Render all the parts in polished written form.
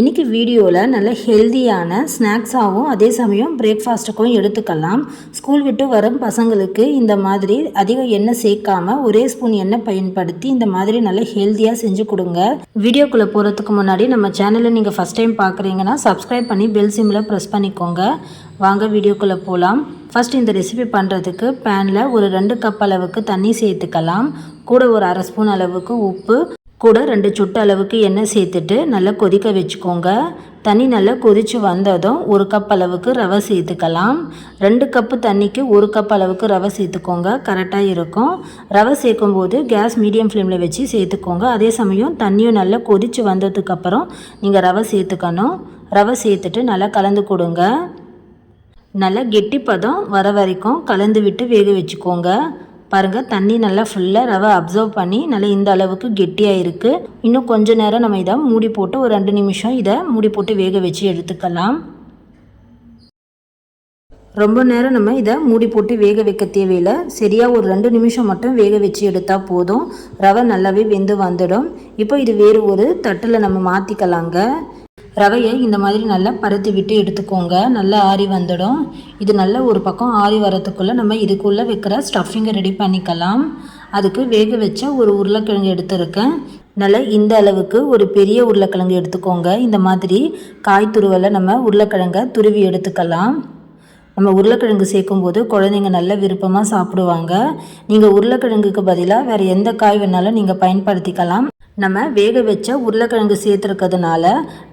இன்றைக்கி வீடியோவில் நல்ல ஹெல்தியான ஸ்நாக்ஸாகவும் அதே சமயம் பிரேக்ஃபாஸ்ட்டுக்கும் எடுத்துக்கலாம். ஸ்கூல் விட்டு வரும் பசங்களுக்கு இந்த மாதிரி அதிக எண்ணெய் சேர்க்காமல் ஒரே ஸ்பூன் எண்ணெய் பயன்படுத்தி இந்த மாதிரி நல்ல ஹெல்த்தியாக செஞ்சு கொடுங்க. வீடியோக்குள்ளே போகிறதுக்கு முன்னாடி நம்ம சேனலை நீங்கள் ஃபஸ்ட் டைம் பார்க்குறீங்கன்னா சப்ஸ்கிரைப் பண்ணி பெல் சிம்மில் ப்ரெஸ் பண்ணிக்கோங்க. வாங்க வீடியோக்குள்ளே போகலாம். ஃபஸ்ட் இந்த ரெசிபி பண்ணுறதுக்கு பேனில் ஒரு 2 கப் அளவுக்கு தண்ணி சேர்த்துக்கலாம். கூட ஒரு அரை ஸ்பூன் அளவுக்கு உப்பு, கூட 2 சொட்டு அளவுக்கு எண்ணெய் சேர்த்துட்டு நல்லா கொதிக்க வச்சுக்கோங்க. தண்ணி நல்லா கொதித்து வந்ததும் 1 கப் அளவுக்கு ரவை சேர்த்துக்கலாம். 2 கப்பு தண்ணிக்கு 1 கப் அளவுக்கு ரவை சேர்த்துக்கோங்க, கரெக்டாக இருக்கும். ரவை சேர்க்கும்போது கேஸ் மீடியம் ஃப்ளேமில் வச்சு சேர்த்துக்கோங்க. அதே சமயம் தண்ணியும் நல்லா கொதித்து வந்ததுக்கப்புறம் நீங்கள் ரவை சேர்த்துக்கணும். ரவை சேர்த்துட்டு நல்லா கலந்து கொடுங்க. நல்லா கெட்டி பதம் வர வரைக்கும் கலந்து விட்டு வேக வச்சுக்கோங்க. பாருங்கள், தண்ணி நல்லா ஃபுல்லாக ரவை அப்சர்வ் பண்ணி நல்லா இந்த அளவுக்கு கெட்டியாக இருக்குது. இன்னும் கொஞ்சம் நேரம் நம்ம இதை மூடி போட்டு ஒரு 2 நிமிஷம் இதை மூடி போட்டு வேக வச்சு எடுத்துக்கலாம். ரொம்ப நேரம் நம்ம இதை மூடி போட்டு வேக வைக்க தேவையில்லை. சரியாக ஒரு 2 நிமிஷம் மட்டும் வேக வச்சு எடுத்தால் போதும். ரவை நல்லாவே வெந்து வந்துடும். இப்போ இது வேறு ஒரு தட்டில் நம்ம மாற்றிக்கலாங்க. ரவையை இந்த மாதிரி நல்லா பருத்தி விட்டு எடுத்துக்கோங்க. நல்லா ஆறி வந்துடும். இது நல்ல ஒரு பக்கம் ஆறி வரத்துக்குள்ளே நம்ம இதுக்குள்ளே வைக்கிற ஸ்டஃபிங்கை ரெடி பண்ணிக்கலாம். அதுக்கு வேக வச்ச ஒரு உருளைக்கிழங்கு எடுத்துருக்கேன். நல்லா இந்த அளவுக்கு ஒரு பெரிய உருளைக்கிழங்கு எடுத்துக்கோங்க. இந்த மாதிரி காய் துருவலை நம்ம உருளைக்கிழங்கை துருவி எடுத்துக்கலாம். நம்ம உருளைக்கிழங்கு சேர்க்கும்போது குழந்தைங்க நல்ல விருப்பமாக சாப்பிடுவாங்க. நீங்கள் உருளைக்கிழங்குக்கு பதிலாக வேறு எந்த காய் வேணாலும் நீங்கள் பயன்படுத்திக்கலாம். நம்ம வேக வச்ச உருளைக்கிழங்கு சேர்த்துருக்கிறதுனால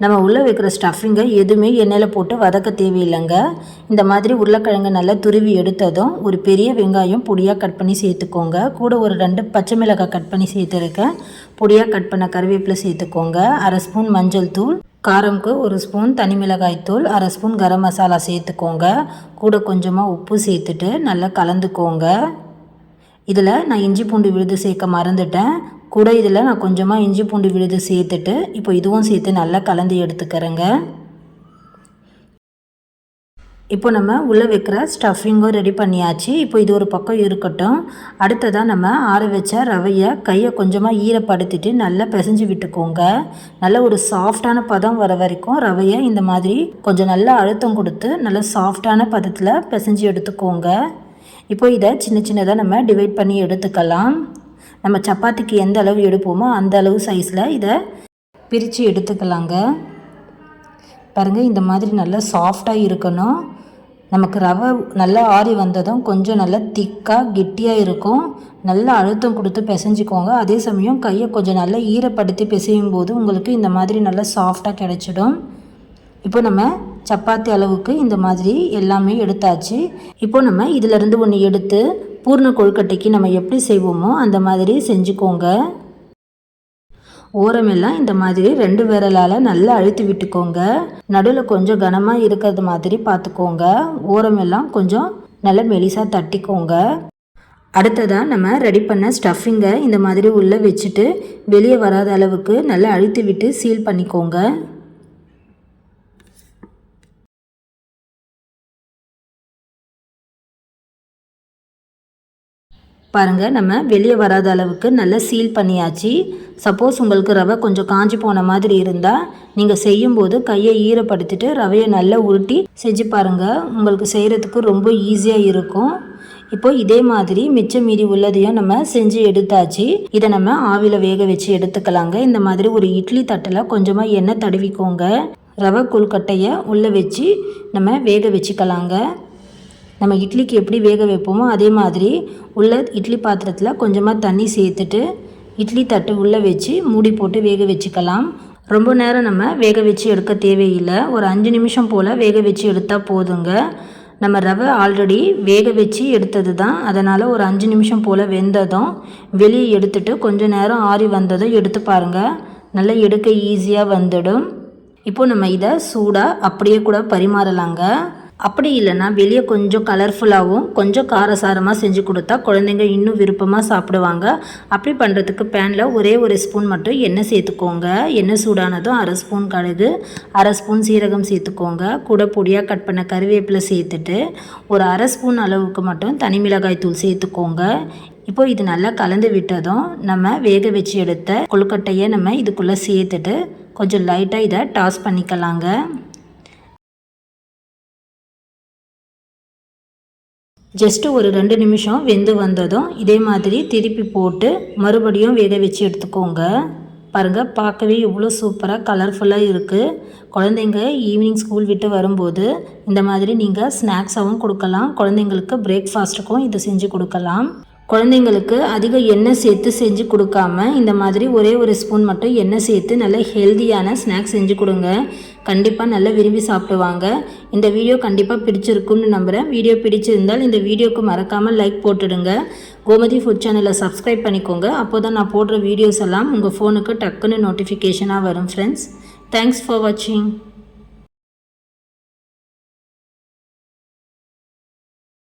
நம்ம உள்ளே வைக்கிற ஸ்டஃபிங்கை எதுவுமே எண்ணெயில் போட்டு வதக்க தேவையில்லைங்க. இந்த மாதிரி உருளைக்கிழங்கு நல்லா துருவி எடுத்ததும் ஒரு பெரிய வெங்காயம் பொடியாக கட் பண்ணி சேர்த்துக்கோங்க. கூட ஒரு 2 பச்சை மிளகாய் கட் பண்ணி சேர்த்துருக்கேன். பொடியாக கட் பண்ண கருவேப்பிலை சேர்த்துக்கோங்க. அரை ஸ்பூன் மஞ்சள் தூள், காரமுக்கு 1 ஸ்பூன் தனி மிளகாய் தூள், அரை ஸ்பூன் கரம் மசாலா சேர்த்துக்கோங்க. கூட கொஞ்சமாக உப்பு சேர்த்துட்டு நல்லா கலந்துக்கோங்க. இதில் நான் இஞ்சி பூண்டு விழுது சேர்க்க மறந்துட்டேன். கூட இதில் நான் கொஞ்சமாக இஞ்சி பூண்டு விழுது சேர்த்துட்டு இப்போ இதுவும் சேர்த்து நல்லா கலந்து எடுத்துக்கிறேங்க. இப்போ நம்ம உள்ளே வைக்கிற ஸ்டஃபிங்கும் ரெடி பண்ணியாச்சு. இப்போ இது ஒரு பக்கம் இருக்கட்டும். அடுத்ததாக நம்ம ஆற வச்ச ரவையை கையை கொஞ்சமாக ஈரப்படுத்திட்டு நல்லா பிசைஞ்சு விட்டுக்கோங்க. நல்ல ஒரு சாஃப்டான பதம் வர வரைக்கும் ரவையை இந்த மாதிரி கொஞ்சம் நல்லா அழுத்தம் கொடுத்து நல்லா சாஃப்டான பதத்தில் பிசைஞ்சு எடுத்துக்கோங்க. இப்போ இதை சின்ன சின்னதாக நம்ம டிவைட் பண்ணி எடுத்துக்கலாம். நம்ம சப்பாத்திக்கு எந்த அளவு எடுப்போமோ அந்த அளவு சைஸில் இதை பிரித்து எடுத்துக்கலாங்க. பாருங்கள், இந்த மாதிரி நல்லா சாஃப்டாக இருக்கணும். நமக்கு ரவை நல்லா ஆறி வந்ததும் கொஞ்சம் நல்லா திக்காக கெட்டியாக இருக்கும். நல்லா அழுத்தம் கொடுத்து பிசைஞ்சிக்கோங்க. அதே சமயம் கையை கொஞ்சம் நல்லா ஈரப்படுத்தி பிசையும் போது உங்களுக்கு இந்த மாதிரி நல்லா சாஃப்டாக கிடச்சிடும். இப்போ நம்ம சப்பாத்தி அளவுக்கு இந்த மாதிரி எல்லாமே எடுத்தாச்சு. இப்போ நம்ம இதிலேருந்து ஒன்று எடுத்து பூர்ண கொழுக்கட்டைக்கு நம்ம எப்படி செய்வோமோ அந்த மாதிரி செஞ்சுக்கோங்க. ஓரமெல்லாம் இந்த மாதிரி 2 விரலால் நல்லா அழுத்தி விட்டுக்கோங்க. நடுவில் கொஞ்சம் கனமாக இருக்கிறது மாதிரி பார்த்துக்கோங்க. ஓரமெல்லாம் கொஞ்சம் நல்லா மெலிசாக தட்டிக்கோங்க. அடுத்ததாக நம்ம ரெடி பண்ண ஸ்டஃபிங்கை இந்த மாதிரி உள்ளே வச்சுட்டு வெளியே வராத அளவுக்கு நல்லா அழுத்தி விட்டு சீல் பண்ணிக்கோங்க. பாருங்கள், நம்ம வெளியே வராத அளவுக்கு நல்லா சீல் பண்ணியாச்சு. சப்போஸ் உங்களுக்கு ரவை கொஞ்சம் காஞ்சி போன மாதிரி இருந்தால் நீங்கள் செய்யும்போது கையை ஈரப்படுத்திட்டு ரவையை நல்லா உருட்டி செஞ்சு பாருங்கள். உங்களுக்கு செய்கிறதுக்கு ரொம்ப ஈஸியாக இருக்கும். இப்போ இதே மாதிரி மிச்சம் மீதி உள்ளதையும் நம்ம செஞ்சு எடுத்தாச்சு. இதை நம்ம ஆவியில் வேக வச்சு எடுத்துக்கலாங்க. இந்த மாதிரி ஒரு இட்லி தட்டில் கொஞ்சமாக எண்ணெய் தடவிக்கோங்க. ரவை கொழுக்கட்டையை உள்ளே வச்சு நம்ம வேக வச்சுக்கலாங்க. நம்ம இட்லிக்கு எப்படி வேக வைப்போமோ அதே மாதிரி உள்ள இட்லி பாத்திரத்தில் கொஞ்சமாக தண்ணி சேர்த்துட்டு இட்லி தட்டு உள்ளே வச்சு மூடி போட்டு வேக வச்சுக்கலாம். ரொம்ப நேரம் நம்ம வேக வச்சு எடுக்க தேவையில்லை. ஒரு 5 நிமிஷம் போல் வேக வச்சு எடுத்தால் போதுங்க. நம்ம ரவை ஆல்ரெடி வேக வச்சு எடுத்தது தான், அதனால் ஒரு 5 நிமிஷம் போல் வெந்ததும் வெளியே எடுத்துட்டு கொஞ்சம் நேரம் ஆறி வந்ததும் எடுத்து பாருங்கள். நல்லா எடுக்க ஈஸியாக வந்துடும். இப்போ நம்ம இதை சூடாக அப்படியே கூட பரிமாறலாங்க. அப்படி இல்லைன்னா வெளியே கொஞ்சம் கலர்ஃபுல்லாகவும் கொஞ்சம் காரசாரமாக செஞ்சு கொடுத்தா குழந்தைங்க இன்னும் விருப்பமாக சாப்பிடுவாங்க. அப்படி பண்ணுறதுக்கு பேனில் ஒரே ஒரு ஸ்பூன் மட்டும் எண்ணெய் சேர்த்துக்கோங்க. எண்ணெய் சூடானதும் அரை ஸ்பூன் கடுகு, அரை ஸ்பூன் சீரகம் சேர்த்துக்கோங்க. கூட பொடியாக கட் பண்ண கருவேப்பிலை சேர்த்துட்டு ஒரு அரை ஸ்பூன் அளவுக்கு மட்டும் தனி மிளகாய் தூள் சேர்த்துக்கோங்க. இப்போ இது நல்லா கலந்து விட்டதும் நம்ம வேக வச்சு எடுத்த கொழுக்கட்டையை நம்ம இதுக்குள்ளே சேர்த்துட்டு கொஞ்சம் லைட்டாக இதை டாஸ் பண்ணிக்கலாங்க. ஜஸ்ட்டு ஒரு 2 நிமிஷம் வெந்து வந்ததும் இதே மாதிரி திருப்பி போட்டு மறுபடியும் வேக வச்சு எடுத்துக்கோங்க. பாருங்கள், பார்க்கவே இவ்வளோ சூப்பராக கலர்ஃபுல்லாக இருக்குது. குழந்தைங்க ஈவினிங் ஸ்கூல் விட்டு வரும்போது இந்த மாதிரி நீங்கள் ஸ்நாக்ஸாகவும் கொடுக்கலாம். குழந்தைங்களுக்கு பிரேக்ஃபாஸ்ட்டுக்கும் இதை செஞ்சு கொடுக்கலாம். குழந்தைங்களுக்கு அதிக எண்ணெய் சேர்த்து செஞ்சு கொடுக்காம இந்த மாதிரி ஒரே ஒரு ஸ்பூன் மட்டும் எண்ணெய் சேர்த்து நல்ல ஹெல்த்தியான ஸ்நாக்ஸ் செஞ்சு கொடுங்க. கண்டிப்பாக நல்லா விரும்பி சாப்பிடுவாங்க. இந்த வீடியோ கண்டிப்பாக பிடிச்சிருக்குன்னு நம்புகிறேன். வீடியோ பிடிச்சிருந்தால் இந்த வீடியோக்கு மறக்காமல் லைக் போட்டுடுங்க. கோமதி ஃபுட் சேனலை சப்ஸ்கிரைப் பண்ணிக்கோங்க. அப்போ தான் நான் போடுற வீடியோஸ் எல்லாம் உங்கள் ஃபோனுக்கு டக்குன்னு நோட்டிஃபிகேஷனாக வரும் ஃப்ரெண்ட்ஸ். தேங்க்ஸ் ஃபார் வாட்சிங்.